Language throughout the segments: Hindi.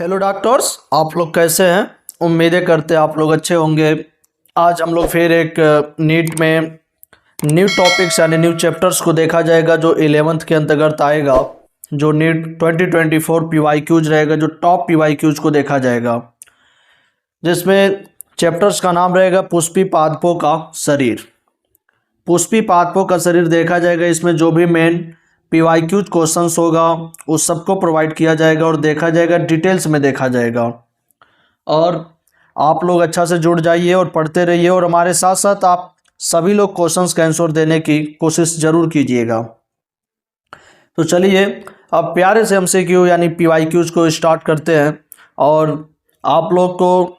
हेलो डॉक्टर्स, आप लोग कैसे हैं। उम्मीदें करते हैं आप लोग अच्छे होंगे। आज हम लोग फिर एक नीट में न्यू टॉपिक्स यानी न्यू चैप्टर्स को देखा जाएगा जो 11th के अंतर्गत आएगा। जो नीट 2024 PYQs रहेगा, जो टॉप PYQs को देखा जाएगा, जिसमें चैप्टर्स का नाम रहेगा पुष्पी पादपों का शरीर। पुष्पी पादपों का शरीर देखा जाएगा। इसमें जो भी मेन PYQs क्वेश्चंस होगा उस सबको प्रोवाइड किया जाएगा और देखा जाएगा, डिटेल्स में देखा जाएगा। और आप लोग अच्छा से जुड़ जाइए और पढ़ते रहिए, और हमारे साथ साथ आप सभी लोग क्वेश्चंस का आंसर देने की कोशिश जरूर कीजिएगा। तो चलिए अब प्यारे से MCQ यानी PYQs को स्टार्ट करते हैं। और आप लोग को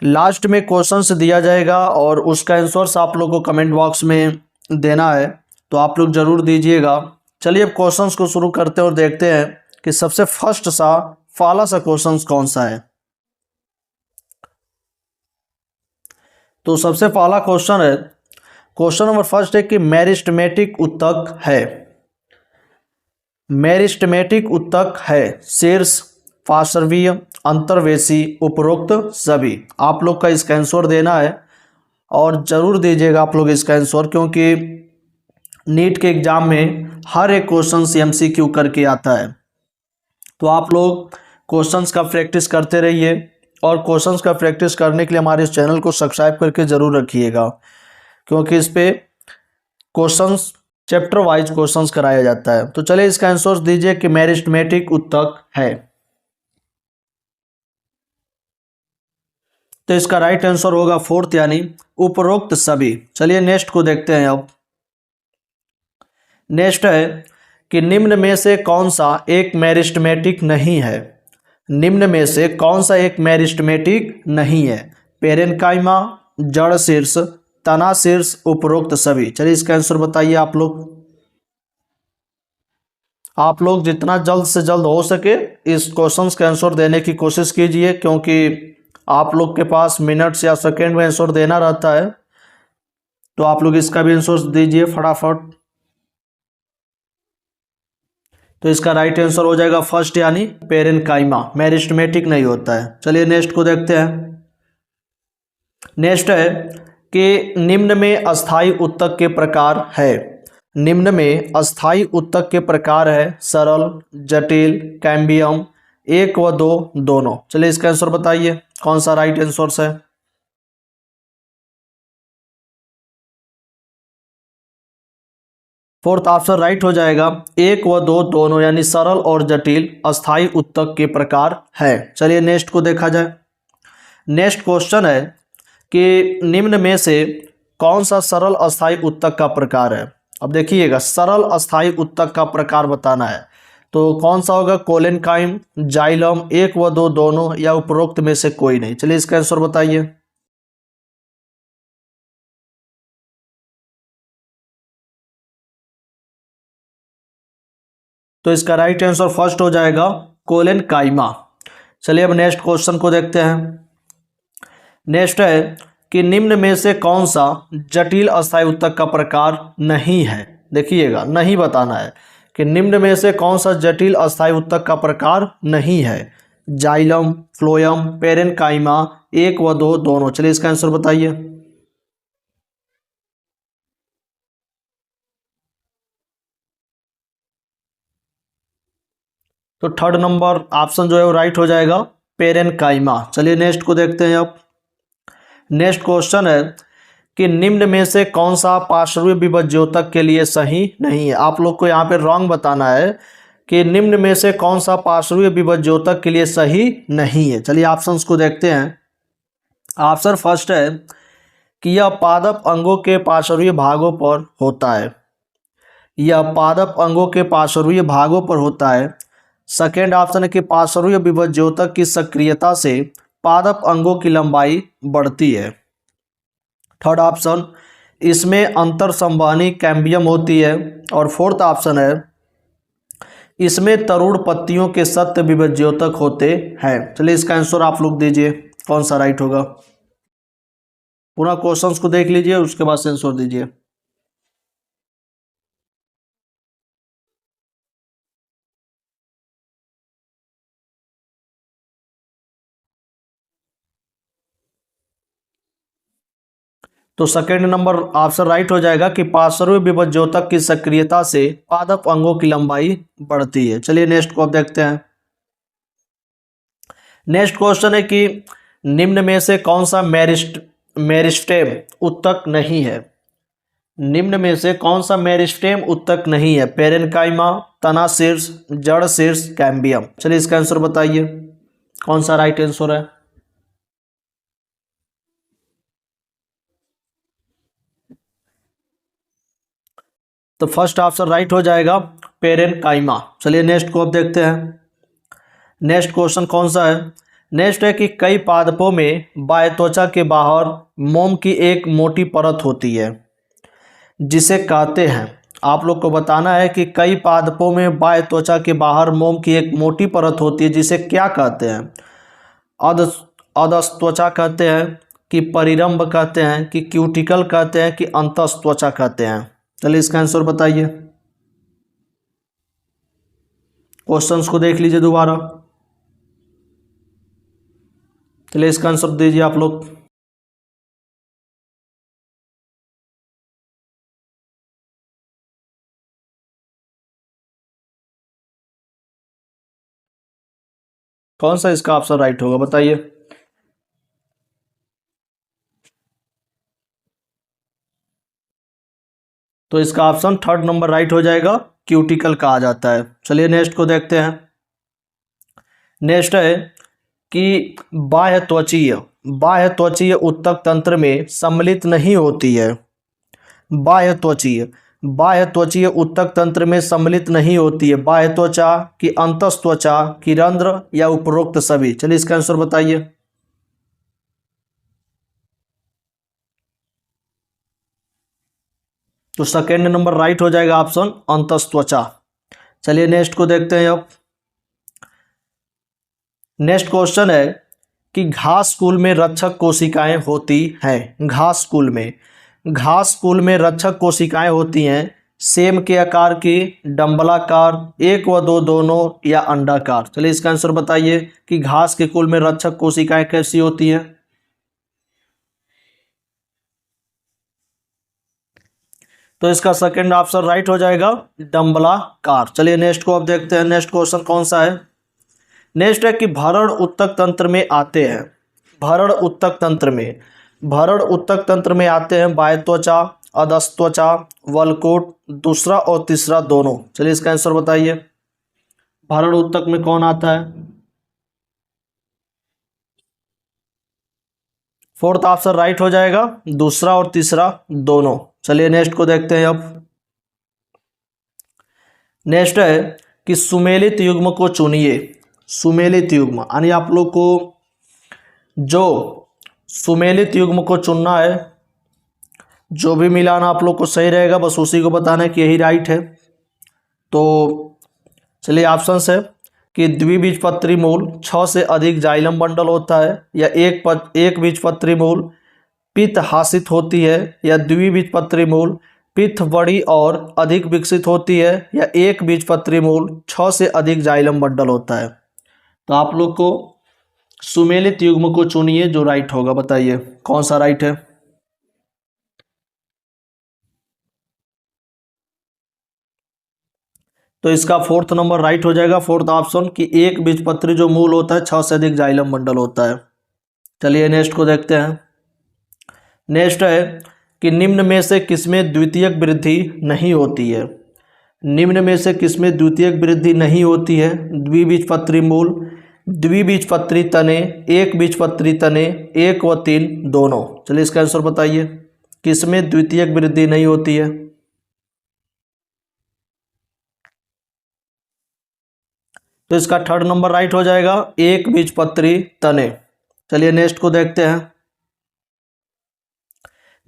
लास्ट में क्वेश्चंस दिया जाएगा और उसका आंसर्स आप लोग को कमेंट बॉक्स में देना है, तो आप लोग जरूर दीजिएगा। चलिए अब क्वेश्चंस को शुरू करते हैं और देखते हैं कि सबसे फर्स्ट सा पहला सा क्वेश्चंस कौन सा है। तो सबसे पहला क्वेश्चन है, क्वेश्चन नंबर फर्स्ट है कि मेरिस्टेमेटिक उत्तक है। मेरिस्टेमेटिक उत्तक है शीर्ष, पार्श्वीय, अंतर्वेशी, उपरोक्त सभी। आप लोग का इसका आंसर देना है और ज़रूर दीजिएगा आप लोग इसका आंसर, क्योंकि नीट के एग्ज़ाम में हर एक क्वेश्चन MCQ करके आता है। तो आप लोग क्वेश्चंस का प्रैक्टिस करते रहिए, और क्वेश्चंस का प्रैक्टिस करने के लिए हमारे इस चैनल को सब्सक्राइब करके ज़रूर रखिएगा, क्योंकि इस पे क्वेश्चंस चैप्टर वाइज क्वेश्चंस कराया जाता है। तो चलिए इसका आंसर दीजिए कि मेरिस्टेमेटिक उत्तक है। तो इसका राइट आंसर होगा फोर्थ यानी उपरोक्त सभी। चलिए नेक्स्ट को देखते हैं। अब नेक्स्ट है कि निम्न में से कौन सा एक मेरिस्टेमेटिक नहीं है। निम्न में से कौन सा एक मेरिस्टेमेटिक नहीं है। पेरेन्काइमा, जड़ शीर्ष, तना शीर्ष, उपरोक्त सभी। चलिए इसका आंसर बताइए आप लोग। आप लोग जितना जल्द से जल्द हो सके इस क्वेश्चन का आंसर देने की कोशिश कीजिए, क्योंकि आप लोग के पास मिनट्स या सेकेंड में आंसर देना रहता है। तो आप लोग इसका भी आंसर दीजिए फटाफट। तो इसका राइट आंसर हो जाएगा फर्स्ट यानी पेरेन्काइमा, मेरिस्टेमेटिक नहीं होता है। चलिए नेक्स्ट को देखते हैं। नेक्स्ट है कि निम्न में अस्थाई उत्तक के प्रकार है। निम्न में अस्थाई उत्तक के प्रकार है सरल, जटिल, कैम्बियम, एक व दो, दोनों। चलिए इसका आंसर बताइए कौन सा राइट आंसर है। फोर्थ ऑप्शन राइट हो जाएगा, एक व दो, दोनों, यानी सरल और जटिल अस्थाई उत्तक के प्रकार है। चलिए नेक्स्ट को देखा जाए। नेक्स्ट क्वेश्चन है कि निम्न में से कौन सा सरल अस्थाई उत्तक का प्रकार है। अब देखिएगा, सरल अस्थाई उत्तक का प्रकार बताना है, तो कौन सा होगा। कोलेनकाइम, जाइलम, एक व दो, दोनों, या उपरोक्त में से कोई नहीं। चलिए इसका आंसर बताइए। तो इसका राइट आंसर फर्स्ट हो जाएगा कोलेनकाइमा। चलिए अब नेक्स्ट क्वेश्चन को देखते हैं। नेक्स्ट है कि निम्न में से कौन सा जटिल अस्थाई उत्तक का प्रकार नहीं है। देखिएगा, नहीं बताना है कि निम्न में से कौन सा जटिल अस्थाई उत्तक का प्रकार नहीं है। जाइलम, फ्लोयम, पेरेन्काइमा, एक व दो, दोनों। चलिए इसका आंसर बताइए। तो थर्ड नंबर ऑप्शन जो है वो राइट हो जाएगा, पेरेन्काइमा। चलिए नेक्स्ट को देखते हैं। अब नेक्स्ट क्वेश्चन है कि निम्न में से कौन सा पार्श्वीय विभज्योतक के लिए सही नहीं है। आप लोग को यहाँ पे रॉन्ग बताना है कि निम्न में से कौन सा पार्श्वीय विभज्योतक के लिए सही नहीं है। चलिए ऑप्शंस को देखते हैं। ऑप्शन फर्स्ट है कि यह पादप अंगों के पार्श्वीय भागों पर होता है। यह पादप अंगों के पार्श्वीय भागों पर होता है। सेकेंड ऑप्शन है कि पार्श्वीय विभज्योतक की सक्रियता से पादप अंगों की लंबाई बढ़ती है। थर्ड ऑप्शन, इसमें अंतर संवहनी कैम्बियम होती है। और फोर्थ ऑप्शन है, इसमें तरुण पत्तियों के सत्य विभज्योतक होते हैं। चलिए इसका आंसर आप लोग दीजिए कौन सा राइट होगा। पूरा क्वेश्चंस को देख लीजिए, उसके बाद आंसर दीजिए। तो सेकेंड नंबर ऑप्शन राइट हो जाएगा कि पार्श्व विभज्योतक की सक्रियता से पादप अंगों की लंबाई बढ़ती है। चलिए नेक्स्ट को अब देखते हैं। नेक्स्ट क्वेश्चन है कि निम्न में से कौन सा मेरिस्टेम उत्तक नहीं है। निम्न में से कौन सा मेरिस्टेम उत्तक नहीं है? पेरेनकाइमा, तना शीर्ष, जड़ शीर्ष, कैम्बियम। चलिए इसका आंसर बताइए, कौन सा राइट आंसर है। तो फर्स्ट ऑप्शन राइट हो जाएगा, पेरेनकाइमा। चलिए नेक्स्ट को अब देखते हैं। नेक्स्ट क्वेश्चन कौन सा है? नेक्स्ट है कि कई पादपों में बाह्य त्वचा के बाहर मोम की एक मोटी परत होती है जिसे कहते हैं। आप लोग को बताना है कि कई पादपों में बाह्य त्वचा के बाहर मोम की एक मोटी परत होती है जिसे क्या कहते हैं? अध अधस्त्वचा कहते हैं कि परिरंभ कहते हैं कि क्यूटिकल कहते हैं कि अंतस्त्वचा कहते हैं। चलिए इसका आंसर बताइए। क्वेश्चंस को देख लीजिए दोबारा। चलिए इसका आंसर दीजिए आप लोग। कौन सा इसका ऑप्शन राइट होगा बताइए। तो इसका ऑप्शन थर्ड नंबर राइट हो जाएगा, क्यूटिकल कहा जाता है। चलिए नेक्स्ट को देखते हैं। नेक्स्ट है कि बाह्य त्वचीय उत्तक तंत्र में सम्मिलित नहीं होती है। बाह्य त्वचीय उत्तक तंत्र में सम्मिलित नहीं होती है। बाह्य त्वचा की अंतस्त्वचा की रंध्र या उपरोक्त सभी। चलिए इसका आंसर बताइए। तो सेकेंड नंबर राइट हो जाएगा ऑप्शन अंतस्त्वचा। चलिए नेक्स्ट को देखते हैं अब। नेक्स्ट क्वेश्चन है कि घास कुल में रक्षक कोशिकाएं होती हैं। घास कुल में रक्षक कोशिकाएं होती हैं सेम के आकार की, डंबलाकार, एक व दो दोनों, या अंडाकार। चलिए इसका आंसर बताइए कि घास के कुल में रक्षक कोशिकाएं कैसी होती हैं। तो इसका सेकंड ऑप्शन राइट हो जाएगा, डंबलाकार। चलिए नेक्स्ट को अब देखते हैं। नेक्स्ट क्वेश्चन कौन सा है? नेक्स्ट है कि भरण उत्तक तंत्र में आते हैं। भरण उत्तक तंत्र में आते हैं बाह्य त्वचा, अधस्त्वचा, वलकोट, दूसरा और तीसरा दोनों। चलिए इसका आंसर बताइए। भरण उत्तक में कौन आता है? फोर्थ ऑप्शन राइट हो जाएगा, दूसरा और तीसरा दोनों। चलिए नेक्स्ट को देखते हैं अब। नेक्स्ट है कि सुमेलित युग्म को चुनिए। सुमेलित युग्म यानी आप लोग को जो सुमेलित युग्म को चुनना है, जो भी मिलान आप लोग को सही रहेगा बस उसी को बताना है कि यही राइट है। तो चलिए ऑप्शन है कि द्विबीजपत्री मूल 6 से अधिक जाइलम बंडल होता है, या एक बीजपत्री मूल पित्त हासित होती है, या द्विबीजपत्री मूल पित्त बड़ी और अधिक विकसित होती है, या एक बीजपत्री मूल 6 से अधिक जाइलम बंडल होता है। तो आप लोग को सुमेलित युग्म को चुनिए जो राइट होगा, बताइए कौन सा राइट है। तो इसका फोर्थ नंबर राइट हो जाएगा, फोर्थ ऑप्शन कि एक बीजपत्री जो मूल होता है 6 से अधिक जाइलम बंडल होता है। चलिए नेक्स्ट को देखते हैं। नेक्स्ट है कि निम्न में से किसमें द्वितीयक वृद्धि नहीं होती है। निम्न में से किसमें द्वितीयक वृद्धि नहीं होती है? द्विबीजपत्री मूल, द्विबीजपत्री तने, एक बीजपत्री तने, एक व तीन दोनों। चलिए इसका आंसर बताइए, किसमें द्वितीयक वृद्धि नहीं होती है। तो इसका थर्ड नंबर राइट हो जाएगा, एक बीजपत्री तने। चलिए नेक्स्ट को देखते हैं।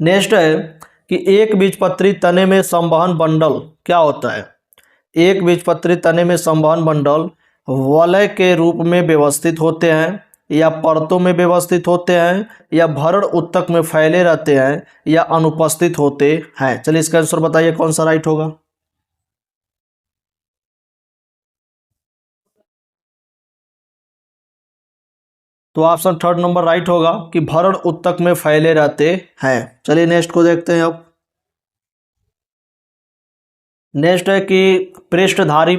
नेक्स्ट है कि एक बीजपत्री तने में संवहन बंडल क्या होता है। एक बीजपत्री तने में संवहन बंडल वलय के रूप में व्यवस्थित होते हैं, या परतों में व्यवस्थित होते हैं, या भरण उत्तक में फैले रहते हैं, या अनुपस्थित होते हैं। चलिए इसका आंसर बताइए कौन सा राइट होगा। तो ऑप्शन थर्ड नंबर राइट होगा कि भरण ऊतक में फैले रहते हैं। चलिए नेक्स्ट को देखते हैं अब। नेक्स्ट है कि पृष्ठधारी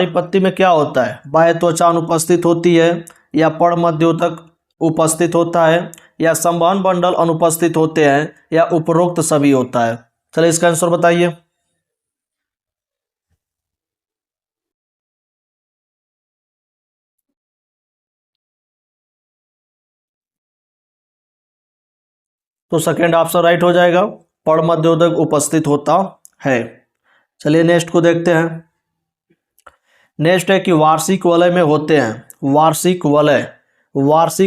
पत्ती में क्या होता है? बाह्य त्वचा अनुपस्थित होती है, या पर्णमध्योतक उपस्थित होता है, या संवहन मंडल अनुपस्थित होते हैं, या उपरोक्त सभी होता है। चलिए इसका आंसर बताइए। तो सेकेंड ऑप्शन राइट हो जाएगा, पर्णमध्योतक उपस्थित होता है। चलिए नेक्स्ट को देखते हैं। नेक्स्ट है कि वार्षिक वलय में होते हैं, वार्षिक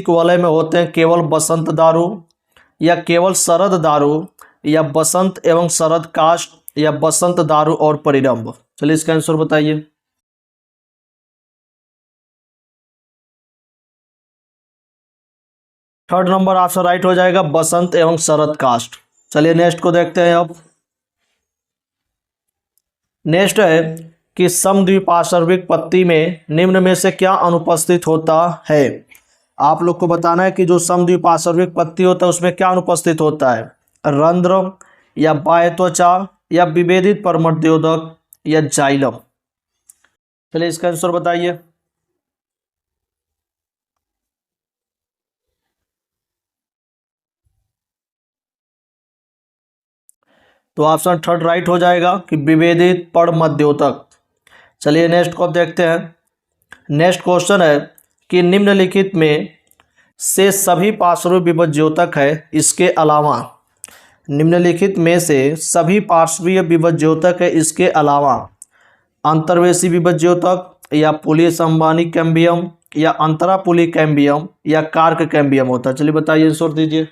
वलय में होते हैं केवल बसंत दारू, या केवल शरद दारू, या बसंत एवं शरद काष्ठ, या बसंत दारू और परिरंभ। चलिए इसका आंसर बताइए। थर्ड नंबर ऑप्शन राइट हो जाएगा, बसंत एवं शरद काष्ठ। चलिए नेक्स्ट को देखते हैं अब। नेक्स्ट है कि समद्विपार्श्विक पत्ती में निम्न में से क्या अनुपस्थित होता है? आप लोग को बताना है कि जो समद्विपार्श्विक पत्ती होता है उसमें क्या अनुपस्थित होता है? रंध्र, या बाह्य त्वचा, या विभेदित पर्णमध्योतक, या जाइलम। चलिए इसका आंसर बताइए। तो ऑप्शन थर्ड राइट हो जाएगा कि विभेदित पर्णमध्योतक। चलिए नेक्स्ट को देखते हैं। नेक्स्ट क्वेश्चन है कि निम्नलिखित में से सभी पार्श्व विभज्योतक है इसके अलावा, निम्नलिखित में से सभी पार्श्वीय विभज्योतक है इसके अलावा अंतर्वेशी विभज्योतक, या पुलीय संवहनी कैम्बियम, या अंतरापुली कैम्बियम, या कार्क कैम्बियम होता है। चलिए बताइए, आंसर दीजिए।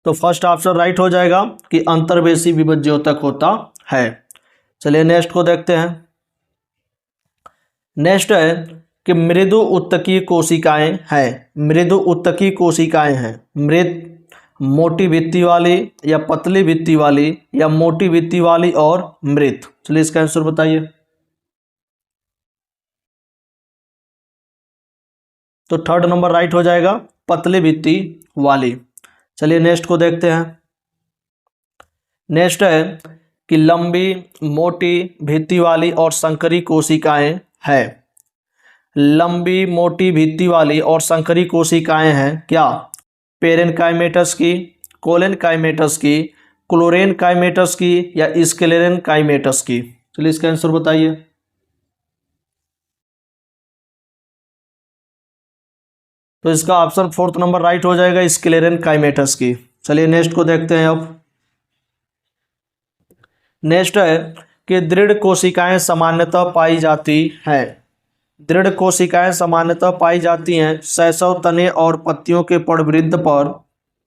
तो फर्स्ट ऑप्शन राइट हो जाएगा कि अंतर्वेशी विभज्योतक होता है। चलिए नेक्स्ट को देखते हैं। नेक्स्ट है कि मृदु उत्तकीय कोशिकाएं हैं, मृत, मोटी भित्ति वाली, या पतली भित्ति वाली, या मोटी भित्ति वाली और मृत। चलिए इसका आंसर बताइए। तो थर्ड नंबर राइट हो जाएगा, पतली भित्ति वाली। चलिए नेक्स्ट को देखते हैं। नेक्स्ट है कि लंबी, मोटी भित्ति वाली और संकरी कोशिकाएं हैं, लंबी, मोटी भित्ति वाली और संकरी कोशिकाएं हैं क्या? पेरेनकाइमेटस की, कोलेनकाइमेटस की, क्लोरेनकाइमेटस की, या स्क्लेरेनकाइमेटस की। चलिए इसका आंसर बताइए। तो इसका ऑप्शन फोर्थ नंबर राइट हो जाएगा, स्क्लेरेनकाइमेटस की। चलिए नेक्स्ट को देखते हैं अब। नेक्स्ट है कि दृढ़ कोशिकाएं सामान्यतः पाई जाती हैं, दृढ़ कोशिकाएं सामान्यतः पाई जाती हैं शैशव तने और पत्तियों के पड़वृत्त पर,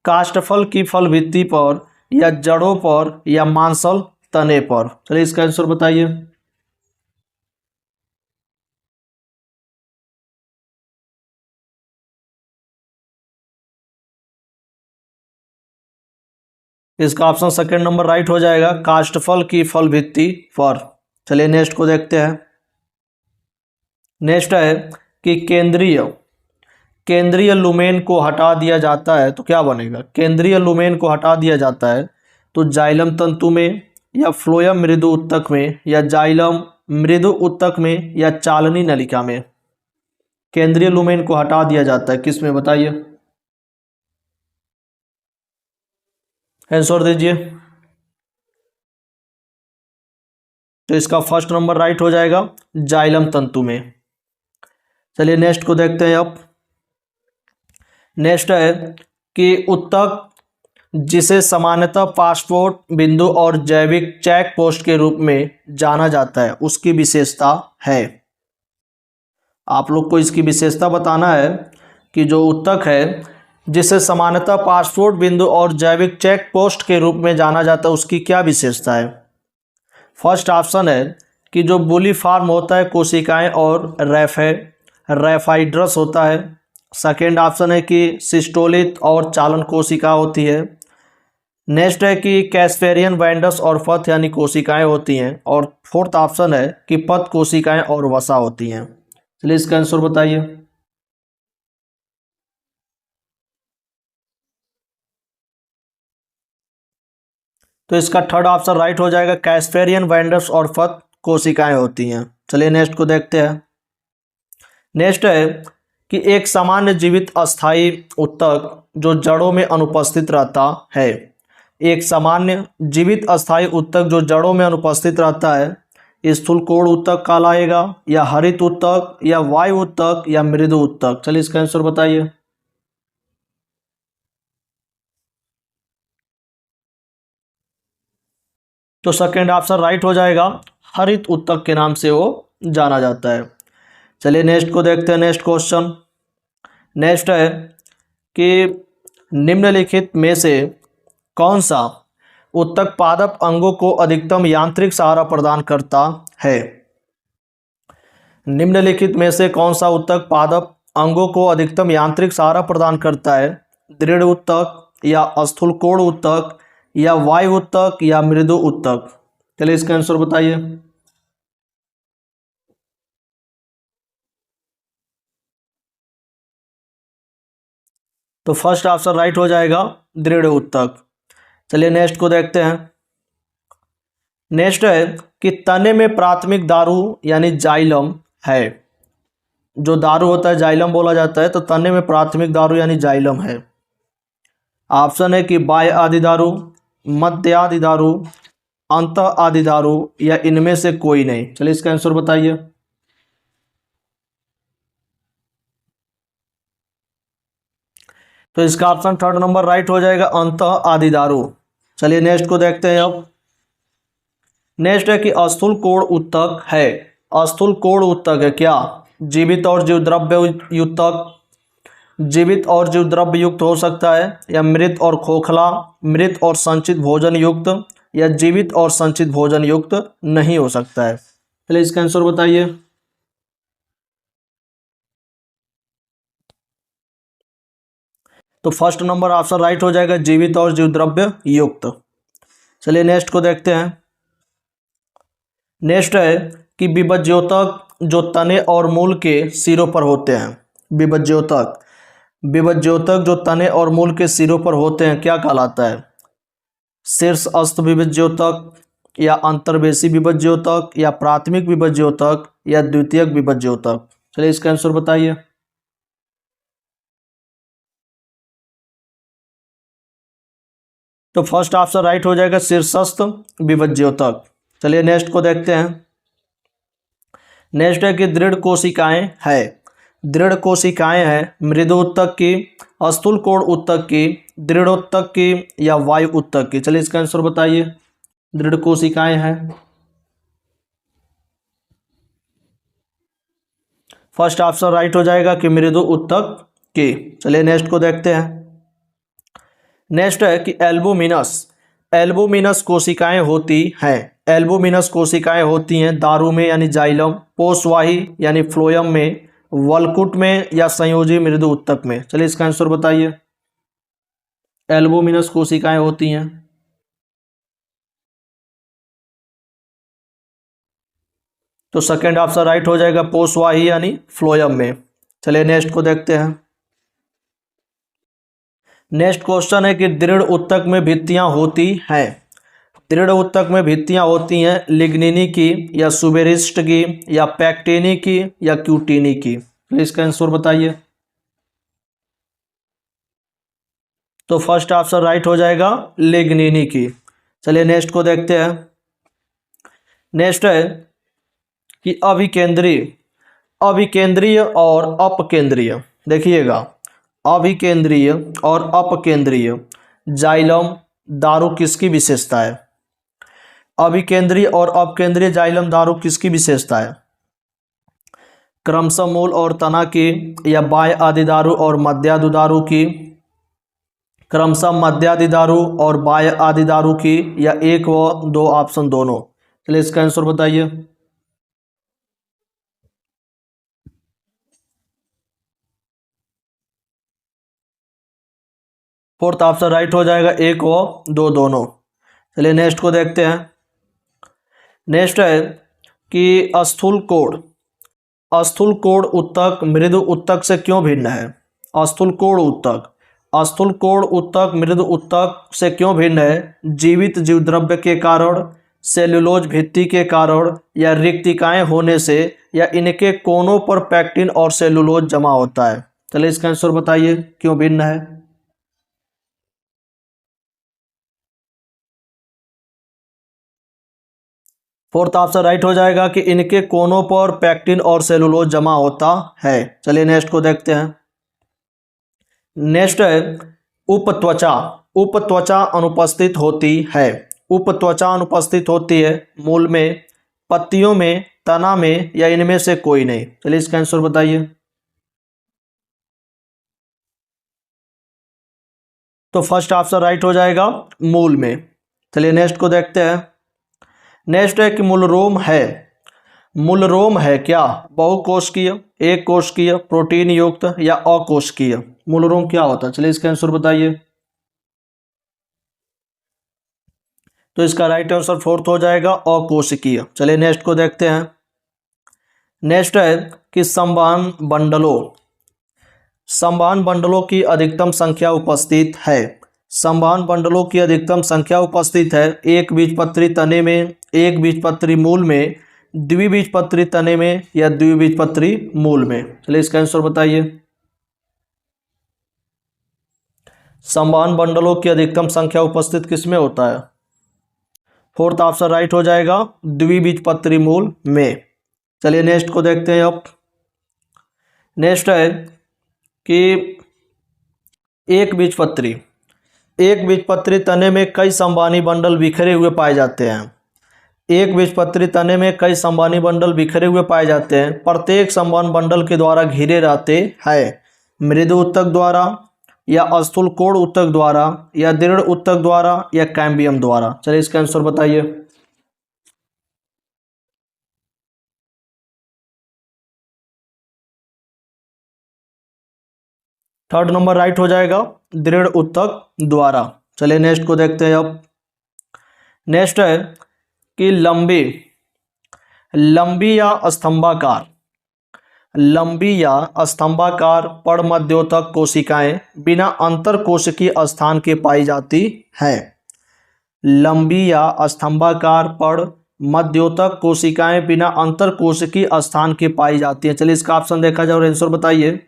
काष्ठफल की फल भित्ति पर, या जड़ों पर, या मांसल तने पर। चलिए इसका आंसर बताइए। इसका ऑप्शन सेकंड नंबर राइट हो जाएगा, काष्ठफल की फल भित्ति पर। चलिए नेक्स्ट को देखते हैं। नेक्स्ट है कि केंद्रीय लुमेन को हटा दिया जाता है तो क्या बनेगा? केंद्रीय लुमेन को हटा दिया जाता है तो जाइलम तंतु में, या फ्लोएम मृदु उत्तक में, या जाइलम मृदु उत्तक में, या चालनी नलिका में। केंद्रीय लुमेन को हटा दिया जाता है किस में, बताइए, आंसर दीजिए। तो इसका फर्स्ट नंबर राइट हो जाएगा, जाइलम तंतु में। चलिए नेक्स्ट को देखते हैं अब। नेक्स्ट है कि उत्तक जिसे सामान्यतः पासपोर्ट बिंदु और जैविक चेक पोस्ट के रूप में जाना जाता है उसकी विशेषता है। आप लोग को इसकी विशेषता बताना है कि जो उत्तक है जिसे सामान्यतः पासपोर्ट बिंदु और जैविक चेक पोस्ट के रूप में जाना जाता है उसकी क्या विशेषता है। फर्स्ट ऑप्शन है कि जो बुलीफार्म होता है कोशिकाएं और रेफाइड्रस होता है। सेकेंड ऑप्शन है कि सिस्टोलित और चालन कोशिका होती है। नेक्स्ट है कि कैस्पेरियन वाइंडस और पथ यानी कोशिकाएं होती हैं, और फोर्थ ऑप्शन है कि पथ कोशिकाएं और वसा होती हैं। चलिए इसका आंसर बताइए। तो इसका थर्ड ऑप्शन राइट हो जाएगा, कैस्पेरियन वाइंडस और पथ कोशिकाएं होती हैं। चलिए नेक्स्ट को देखते हैं। नेक्स्ट है कि एक सामान्य जीवित अस्थायी ऊतक जो जड़ों में अनुपस्थित रहता है, एक सामान्य जीवित अस्थायी ऊतक जो जड़ों में अनुपस्थित रहता है, स्थूलकोण ऊतक कहलाएगा, या हरित ऊतक, या वायु ऊतक, या मृदु ऊतक। चलिए इसका आंसर बताइए। तो सेकेंड ऑप्शन राइट हो जाएगा, हरित ऊतक के नाम से वो जाना जाता है। चलिए नेक्स्ट को देखते हैं। नेक्स्ट क्वेश्चन नेक्स्ट है कि निम्नलिखित में से कौन सा ऊतक पादप अंगों को अधिकतम यांत्रिक सहारा प्रदान करता है। निम्नलिखित में से कौन सा ऊतक पादप अंगों को अधिकतम यांत्रिक सहारा प्रदान करता है। दृढ़ ऊतक, या स्थूलकोण ऊतक, या वायु ऊतक, या मृदु ऊतक। चलिए इसका आंसर बताइए। तो फर्स्ट ऑप्शन राइट हो जाएगा, दृढ़ ऊतक। चलिए नेक्स्ट को देखते हैं। नेक्स्ट है कि तने में प्राथमिक दारू यानी जाइलम है। जो दारू होता है जाइलम बोला जाता है, तो तने में प्राथमिक दारू यानी जाइलम है। ऑप्शन है कि बाह्य आदि दारू, मध्य आदि दारू, अंत आदि दारू, या इनमें से कोई नहीं। चलिए इसका आंसर बताइए। तो इसका ऑप्शन थर्ड नंबर राइट हो जाएगा, अंत आदि दारू। चलिए नेक्स्ट को देखते हैं अब। नेक्स्ट है कि स्थूल कोण ऊतक है। स्थूल कोण ऊतक है क्या जीवित और जीव द्रव्य ऊतक, जीवित और जीव द्रव्य युक्त हो सकता है, या मृत और खोखला, मृत और संचित भोजन युक्त, या जीवित और संचित भोजन युक्त नहीं हो सकता है। चलिए इसका आंसर बताइए। तो फर्स्ट नंबर ऑप्शन राइट हो जाएगा, जीवित और जीव द्रव्य युक्त। चलिए नेक्स्ट को देखते हैं। नेक्स्ट है कि विभज्योतक जो तने और मूल के सिरों पर होते हैं। विभज्योतक, विभज्योतक जो तने और मूल के सिरों पर होते हैं क्या कहलाता है। शीर्ष अस्त विभज्योतक, या अंतर्वेशी विभज्योतक, या प्राथमिक विभज्योतक, या द्वितीयक विभज्योतक। चलिए इसका आंसर बताइए। तो फर्स्ट ऑप्शन राइट हो जाएगा, शीर्षस्थ विभज्योतक। चलिए नेक्स्ट को देखते हैं। नेक्स्ट है कि दृढ़ कोशिकाएं है। दृढ़ कोशिकाएं हैं मृदु ऊतक की, स्थूल कोण ऊतक की, दृढ़ ऊतक की, या वायु ऊतक की। चलिए इसका आंसर बताइए। दृढ़ कोशिकाएं हैं। फर्स्ट ऑप्शन राइट हो जाएगा कि मृदु ऊतक की। चलिए नेक्स्ट को देखते हैं। नेक्स्ट है कि एल्बुमिनस, एल्बुमिनस कोशिकाएं होती हैं। एल्बुमिनस कोशिकाएं होती हैं दारू में यानी जाइलम, पोषवाही यानी फ्लोयम में, वलकुट में, या संयोजी मृदु ऊतक में। चलिए इसका आंसर बताइए। एल्बुमिनस कोशिकाएं होती हैं। तो सेकेंड ऑप्शन राइट हो जाएगा, पोषवाही यानी फ्लोयम में। चलिए नेक्स्ट को देखते हैं। नेक्स्ट क्वेश्चन है कि दृढ़ ऊतक में भित्तियां होती हैं। दृढ़ ऊतक में भित्तियां होती हैं लिग्निनी की, या सुबेरिस्ट की, या पैक्टिनी की, या क्यूटिनी की। प्लीज इसका आंसर बताइए। तो फर्स्ट ऑप्शन राइट हो जाएगा, लिग्निनी की। चलिए नेक्स्ट को देखते हैं। नेक्स्ट है कि अभिकेंद्रीय, अभिकेंद्रीय और अपकेंद्रीय, देखिएगा, अभिकेंद्रीय और अपकेंद्रीय जाइलम दारू किसकी विशेषता है। अभिकेंद्रीय और अपकेंद्रीय जाइलम दारू किसकी विशेषता है। क्रमशः मूल और तना की, या बाह्य आदि दारू और मध्यादि दारू की, क्रमशः मध्यादि दारू और बाह्य आदि दारू की, या एक व दो ऑप्शन दोनों। चलिए इसका आंसर बताइए। फोर्थ ऑप्शन राइट हो जाएगा, एक व दो दोनों। चलिए नेक्स्ट को देखते हैं। नेक्स्ट है कि स्थूल कोण उत्तक मृदु उत्तक से क्यों भिन्न है? स्थूल कोण उत्तक मृदु उत्तक से क्यों भिन्न है? जीवित जीव द्रव्य के कारण, सेल्यूलोज भित्ति के कारण, या रिक्तिकाएं होने से, या इनके कोनों पर पैक्टिन और सेल्यूलोज जमा होता है। चलिए इसका आंसर बताइए, क्यों भिन्न है? फोर्थ ऑप्शन राइट हो जाएगा कि इनके कोनों पर पैक्टिन और सेलुलोज जमा होता है। चलिए नेक्स्ट को देखते हैं। नेक्स्ट है उपत्वचा। उपत्वचा अनुपस्थित होती है। उपत्वचा अनुपस्थित होती है मूल में, पत्तियों में, तना में, या इनमें से कोई नहीं। चलिए इसका आंसर बताइए। तो फर्स्ट ऑप्शन राइट हो जाएगा, मूल में। चलिए नेक्स्ट को देखते हैं। नेक्स्ट है कि मूलरोम है क्या? बहुकोशिकीय, एक कोशिकीय, प्रोटीन युक्त, या अकोशिकीय? मूलरोम क्या होता है? चलिए इसका आंसर बताइए। तो इसका राइट आंसर फोर्थ हो जाएगा, अकोशिकीय। चलिए नेक्स्ट को देखते हैं। नेक्स्ट है कि संवहन बंडलों की अधिकतम संख्या उपस्थित है। संवहन बंडलों की अधिकतम संख्या उपस्थित है एक बीजपत्री तने में, एक बीजपत्री मूल में, द्विबीजपत्री तने में, या द्विबीजपत्री मूल में? चलिए इसका आंसर बताइए। संवहन बंडलों की अधिकतम संख्या उपस्थित किसमें होता है? फोर्थ ऑप्शन राइट हो जाएगा, द्विबीजपत्री मूल में। चलिए नेक्स्ट को देखते हैं अब। नेक्स्ट है कि एक बीजपत्री तने में कई संवहनी बंडल बिखरे हुए पाए जाते हैं। एक बीजपत्री तने में कई संवहनी बंडल बिखरे हुए पाए जाते हैं। प्रत्येक संवहन बंडल के द्वारा घिरे रहते हैं मृदु उत्तक द्वारा, या स्थूल कोण उत्तक द्वारा, या दृढ़ उत्तक द्वारा, या कैम्बियम द्वारा? चलिए इसका आंसर बताइए। थर्ड नंबर राइट हो जाएगा, दृढ़ उत्तक द्वारा। चलिए नेक्स्ट को देखते हैं अब। नेक्स्ट है कि लंबी या स्तंभाकार पड़मध्योतक कोशिकाएं बिना अंतर कोशिकीय स्थान के पाई जाती हैं। लंबी या स्तंभाकार पड़मध्योतक कोशिकाएं बिना अंतर कोशिकीय स्थान के पाई जाती हैं। चलिए इसका ऑप्शन देखा जाए और आंसर बताइए।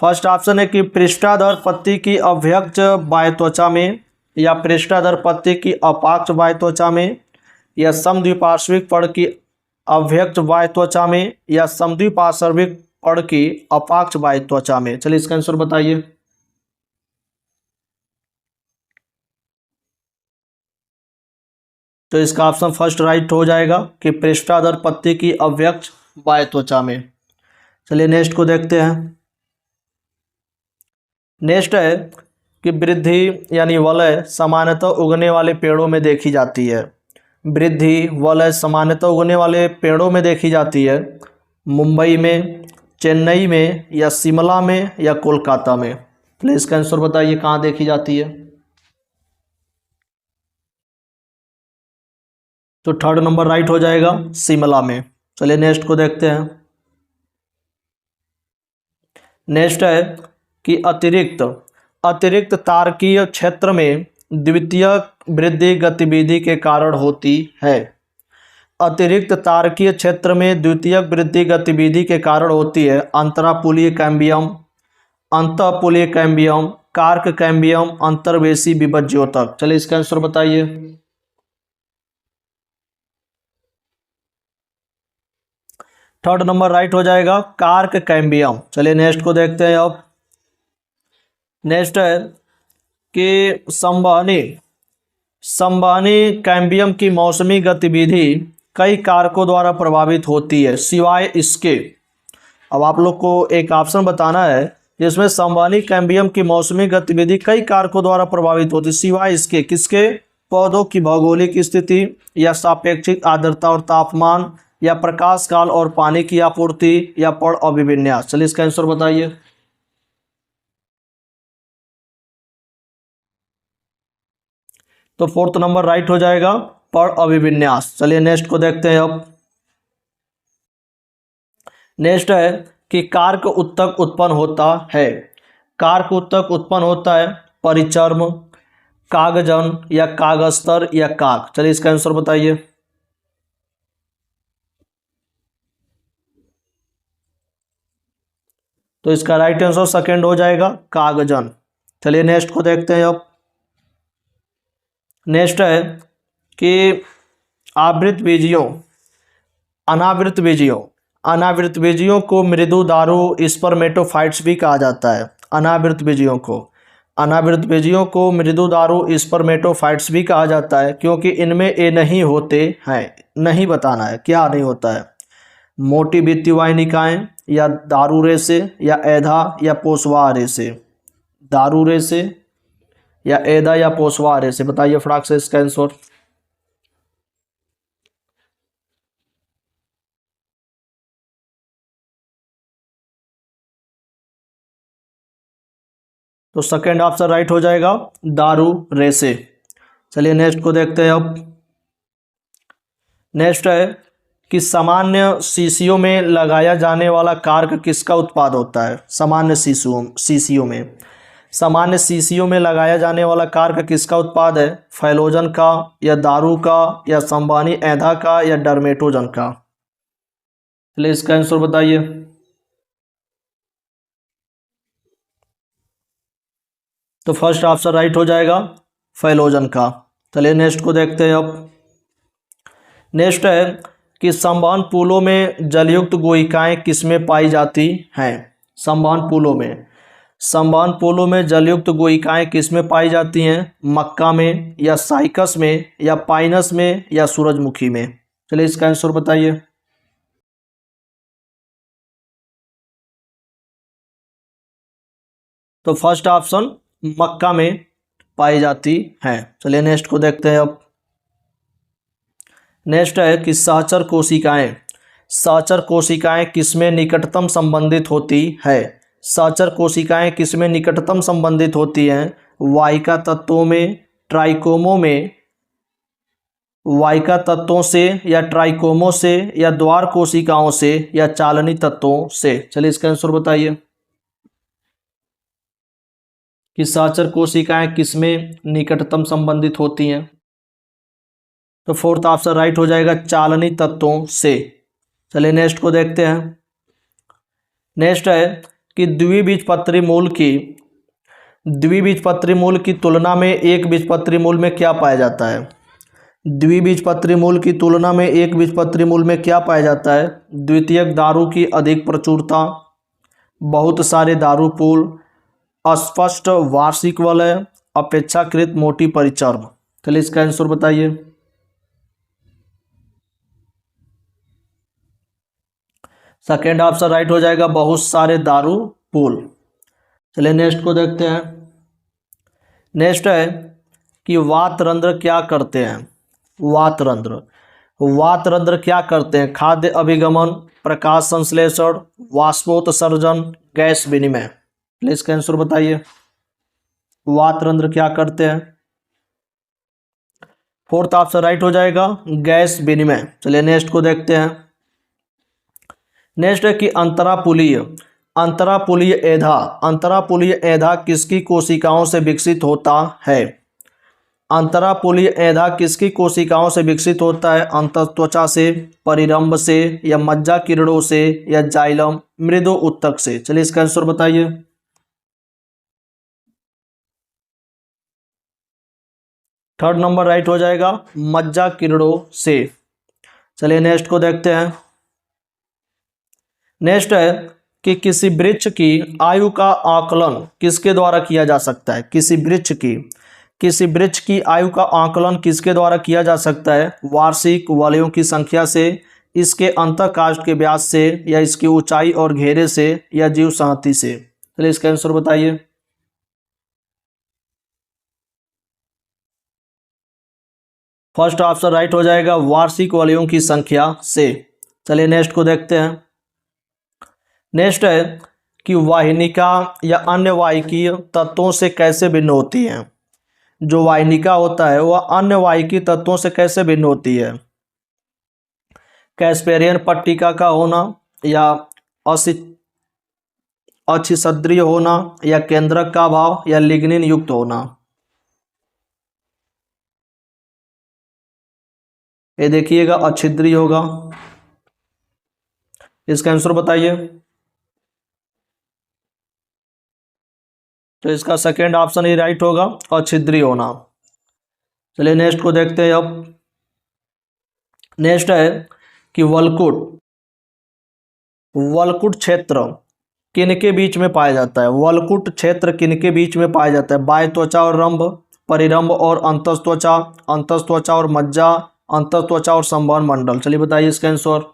फर्स्ट ऑप्शन है कि पृष्ठाधर पत्ती की अव्यक्त बाह्य त्वचा में, या पृष्ठाधर पत्ती की अपाक्ष बाह्य त्वचा में, या समद्विपार्श्विक पड़ की अव्यक्त बाह्य त्वचा में, या समद्विपार्श्विक पड़ की अपाक्ष बाह्य त्वचा में? चलिए इसका आंसर बताइए। तो इसका ऑप्शन फर्स्ट राइट हो जाएगा कि पृष्ठाधर पत्ती की अव्यक्त बाह्य त्वचा में। चलिए नेक्स्ट को देखते हैं। नेक्स्ट है कि वृद्धि यानी वलय सामान्यतः उगने वाले पेड़ों में देखी जाती है। वृद्धि वलय सामान्यतः उगने वाले पेड़ों में देखी जाती है मुंबई में, चेन्नई में, या शिमला में, या कोलकाता में? प्लीज इसका आंसर बताइए, कहाँ देखी जाती है? तो थर्ड नंबर राइट हो जाएगा, शिमला में। चलिए नेक्स्ट को देखते हैं। नेक्स्ट है कि अतिरिक्त तारकीय क्षेत्र में द्वितीयक वृद्धि गतिविधि के कारण होती है। अतिरिक्त तारकीय क्षेत्र में द्वितीयक वृद्धि गतिविधि के कारण होती है अंतरापुलीय कैम्बियम, अंतःपुलीय कैम्बियम, कार्क कैम्बियम, अंतर्वेशी विभज्योतक? चलिए इसका आंसर बताइए। थर्ड नंबर राइट हो जाएगा, कार्क कैम्बियम। चलिए नेक्स्ट को देखते हैं अब। नेक्स्ट है कि संवहनी कैम्बियम की मौसमी गतिविधि कई कारकों द्वारा प्रभावित होती है सिवाय इसके। अब आप लोग को एक ऑप्शन बताना है जिसमें संवहनी कैम्बियम की मौसमी गतिविधि कई कारकों द्वारा प्रभावित होती है सिवाय इसके। किसके? पौधों की भौगोलिक स्थिति, या सापेक्षिक आर्द्रता और तापमान, या प्रकाश काल और पानी की आपूर्ति, या पड़ अभिविन्यास? चलिए इसका आंसर बताइए। तो फोर्थ नंबर राइट हो जाएगा पर अभिविन्यास। चलिए नेक्स्ट को देखते हैं अब। नेक्स्ट है कि कारक उत्तक उत्पन्न होता है। कारक उत्तक उत्पन्न होता है परिचर्म, कागजन या कागस्तर या काक। चलिए इसका आंसर बताइए। तो इसका राइट आंसर सेकंड हो जाएगा कागजन। चलिए नेक्स्ट को देखते हैं अब। नेक्स्ट है कि आवृत बीजियों, अनावृत बीजियों, अनावृत बीजियों को मृदु दारू स्पर्मेटोफाइट्स भी कहा जाता है। अनावृत बीजियों को, अनावृत बीजियों को मृदु दारू स्पर्मेटोफाइट्स भी कहा जाता है क्योंकि इनमें ए नहीं होते हैं। नहीं बताना है क्या नहीं होता है। मोटी भित्ति वाहिनिकाएं या दारू रेसे या एधा या पोषवाह रेसे। दारू रेसे या एधा या पोषवाह रेसे, बताइए फटाक से इसका आंसर। तो सेकंड ऑप्शन राइट हो जाएगा दारू रेसे। चलिए नेक्स्ट को देखते हैं अब। नेक्स्ट है कि सामान्य शीशियों में लगाया जाने वाला कारक किसका उत्पाद होता है। सामान्य शीशियों में, सामान्य शीशियों में लगाया जाने वाला कारक किसका उत्पाद है। फैलोजन का या दारू का या संबानी एधा का या डर्मेटोजन का। चलिए इसका आंसर बताइए। तो फर्स्ट ऑप्शन राइट हो जाएगा फैलोजन का। चलिए नेक्स्ट को देखते हैं अब। नेक्स्ट है कि संवहन पुलों में जलयुक्त गोहिकाएं किसमें पाई जाती हैं। संवहन पुलों में, संवहन पुलों में जलयुक्त गोहिकाएं किसमें पाई जाती हैं। मक्का में या साइकस में या पाइनस में या सूरजमुखी में। चलिए इसका आंसर बताइए। तो फर्स्ट ऑप्शन मक्का में पाई जाती हैं। चलिए नेक्स्ट को देखते हैं अब। नेक्स्ट है कि सहचर कोशिकाएं, सहचर कोशिकाएं किसमें निकटतम संबंधित होती है। सहचर कोशिकाएं किसमें निकटतम संबंधित होती हैं। वाहिका तत्वों में, ट्राइकोमो में, वाहिका तत्वों से या ट्राइकोमो से या द्वार कोशिकाओं से या चालनी तत्वों से। चलिए इसका आंसर बताइए कि सहचर कोशिकाएं किसमें निकटतम संबंधित होती हैं। तो फोर्थ ऑप्शन राइट हो जाएगा चालनी तत्वों से। चलिए नेक्स्ट को देखते हैं। नेक्स्ट है कि द्विबीजपत्री मूल की, द्विबीजपत्री मूल की तुलना में एक बीजपत्री मूल में क्या पाया जाता है। द्विबीजपत्री मूल की तुलना में एक बीजपत्री मूल में क्या पाया जाता है। द्वितीयक दारू की अधिक प्रचुरता, बहुत सारे दारू पुल, अस्पष्ट वार्षिक वलय, अपेक्षाकृत मोटी परिचर्म। चलिए इसका आंसर बताइए। सेकेंड ऑप्शन राइट हो जाएगा बहुत सारे दारू पुल। चलिए नेक्स्ट को देखते हैं। नेक्स्ट है कि वातरंध्र क्या करते हैं। वातरंध्र, वातरंध्र क्या करते हैं। खाद्य अभिगमन, प्रकाश संश्लेषण, वाष्पोत्सर्जन, गैस विनिमय। प्लीज इसका आंसर बताइए। वातरंध्र क्या करते हैं। फोर्थ ऑप्शन राइट हो जाएगा गैस विनिमय। चलिए नेक्स्ट को देखते हैं। नेक्स्ट है कि अंतरापुलीय, अंतरापुलीय एधा, अंतरापुलीय एधा किसकी कोशिकाओं से विकसित होता है। अंतरापुलीय एधा किसकी कोशिकाओं से विकसित होता है। अंतत्वचा से, परिरंभ से या मज्जा किरणों से या जाइलम मृदु उत्तक से। चलिए इसका आंसर बताइए। थर्ड नंबर राइट हो जाएगा मज्जा किरणों से। चलिए नेक्स्ट को देखते हैं। नेक्स्ट है कि किसी वृक्ष की आयु का आकलन किसके द्वारा किया जा सकता है। किसी वृक्ष की, किसी वृक्ष की आयु का आकलन किसके द्वारा किया जा सकता है। वार्षिक वलयों की संख्या से, इसके अंतःकाष्ठ के व्यास से या इसकी ऊंचाई और घेरे से या जीव संहति से। चलिए इसका आंसर बताइए। फर्स्ट ऑप्शन राइट हो जाएगा वार्षिक वलयों की संख्या से। चलिए नेक्स्ट को देखते हैं। नेक्स्ट है कि वाहिनिका या अन्य वाहिकीय तत्वों से कैसे भिन्न होती हैं। जो वाहिनिका होता है वह अन्य वाहिकी तत्वों से कैसे भिन्न होती है? कैस्पेरियन पट्टिका का होना, या अछिद्रीय होना, या केंद्रक का अभाव, या लिग्निन युक्त होना। ये देखिएगा अछिद्रीय होगा। इसका आंसर बताइए। तो इसका सेकेंड ऑप्शन ही राइट होगा, अछिद्रीय होना। चलिए नेक्स्ट को देखते हैं। अब नेक्स्ट है कि वलकुट क्षेत्र किनके बीच में पाया जाता है? वलकुट क्षेत्र किनके बीच में पाया जाता है? बाह्य त्वचा और रंभ, परिरंभ और अंतस्त्वचा, अंतस्त्वचा और मज्जा, अंतस्त्वचा और संवहन मंडल। चलिए बताइए इसका आंसर।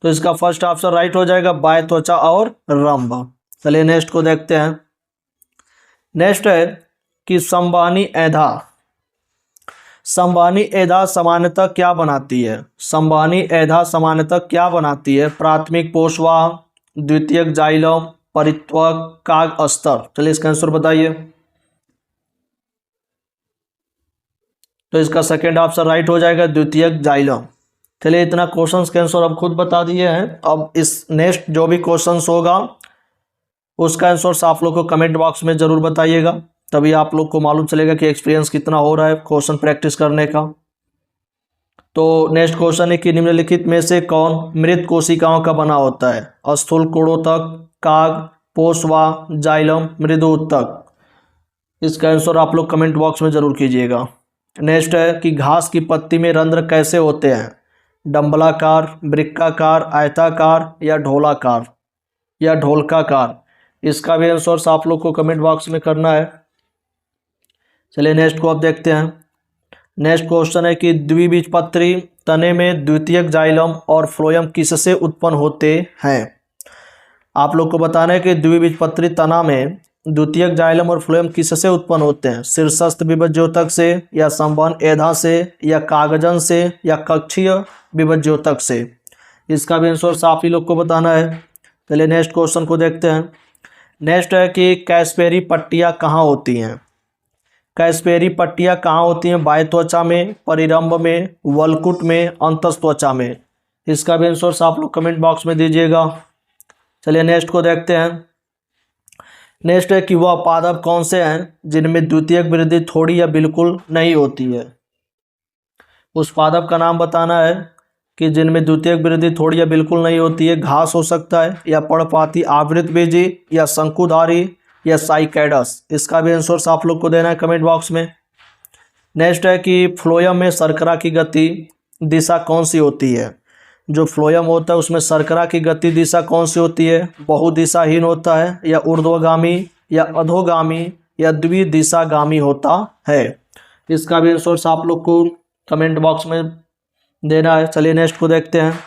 तो इसका फर्स्ट ऑप्शन राइट हो जाएगा, बाह्य त्वचा और रंभ। चलिए नेक्स्ट को देखते हैं। नेक्स्ट है कि संवहनी एधा सामान्यतः क्या बनाती है? संवहनी एधा सामान्यतः क्या बनाती है? प्राथमिक पोषवाह, द्वितीयक जाइलम, परित्वक, काग अस्तर। चलिए इसका आंसर बताइए। तो इसका सेकेंड ऑप्शन राइट हो जाएगा, द्वितीयक जाइलम। चलिए इतना क्वेश्चंस के आंसर अब खुद बता दिए हैं। अब इस नेक्स्ट जो भी क्वेश्चंस होगा उसका आंसर आप लोग को कमेंट बॉक्स में जरूर बताइएगा, तभी आप लोग को मालूम चलेगा कि एक्सपीरियंस कितना हो रहा है क्वेश्चन प्रैक्टिस करने का। तो नेक्स्ट क्वेश्चन है कि निम्नलिखित में से कौन मृत कोशिकाओं का बना होता है? स्थूल कुड़ोतक, काग, पोषवाह, जाइलम, मृदु उत्तक। इसका आंसर आप लोग कमेंट बॉक्स में जरूर कीजिएगा। नेक्स्ट है कि घास की पत्ती में रंध्र कैसे होते हैं? डंबलाकार, वृक्काकार, आयताकार, या ढोलाकार, या ढोलकाकार। इसका भी आंसर आप लोग को कमेंट बॉक्स में करना है। चलिए नेक्स्ट को अब देखते हैं। नेक्स्ट क्वेश्चन है कि द्विबीजपत्री तने में द्वितीयक जाइलम और फ्लोएम किससे उत्पन्न होते हैं? आप लोग को बताना है कि द्विबीजपत्री तना में द्वितीयक जाइलम और फ्लोएम किससे उत्पन्न होते हैं? शीर्षस्थ विभज्योतक से, या संवहन एधा से, या कागजन से, या कक्षीय विभज्योतक से। इसका भी आंसर आप ही लोग को बताना है। चलिए नेक्स्ट क्वेश्चन को देखते हैं। नेक्स्ट है कि कैस्पेरी पट्टियाँ कहाँ होती हैं? कैस्पेरी पट्टियाँ कहाँ होती हैं? बाह्य त्वचा में, परिरंभ में, वलकुट में, अंतस्त्वचा में। इसका भी आंसर आप लोग कमेंट बॉक्स में दीजिएगा। चलिए नेक्स्ट को देखते हैं। नेक्स्ट है कि वह पादप कौन से हैं जिनमें द्वितीयक वृद्धि थोड़ी या बिल्कुल नहीं होती है? उस पादप का नाम बताना है कि जिनमें द्वितीयक वृद्धि थोड़ी या बिल्कुल नहीं होती है। घास हो सकता है, या पर्णपाती आवृत बीजी, या शंकुधारी, या साइकैडस। इसका भी आंसर आप लोग को देना है कमेंट बॉक्स में। नेक्स्ट है कि फ्लोएम में शर्करा की गति दिशा कौन सी होती है? जो फ्लोएम होता है उसमें शर्करा की गति दिशा कौन सी होती है? बहुदिशाहीन होता है, या ऊर्ध्वगामी, या अधोगामी, या द्विदिशागामी होता है। इसका भी आंसर आप लोग को कमेंट बॉक्स में देना है। चलिए नेक्स्ट को देखते हैं।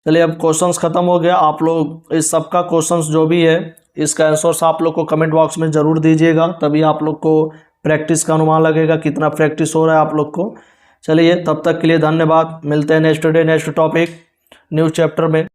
चलिए अब क्वेश्चंस खत्म हो गया। आप लोग इस सब का क्वेश्चंस जो भी है इसका आंसर आप लोग को कमेंट बॉक्स में ज़रूर दीजिएगा, तभी आप लोग को प्रैक्टिस का अनुमान लगेगा कितना प्रैक्टिस हो रहा है आप लोग को। चलिए तब तक के लिए धन्यवाद। मिलते हैं next day next topic new chapter में।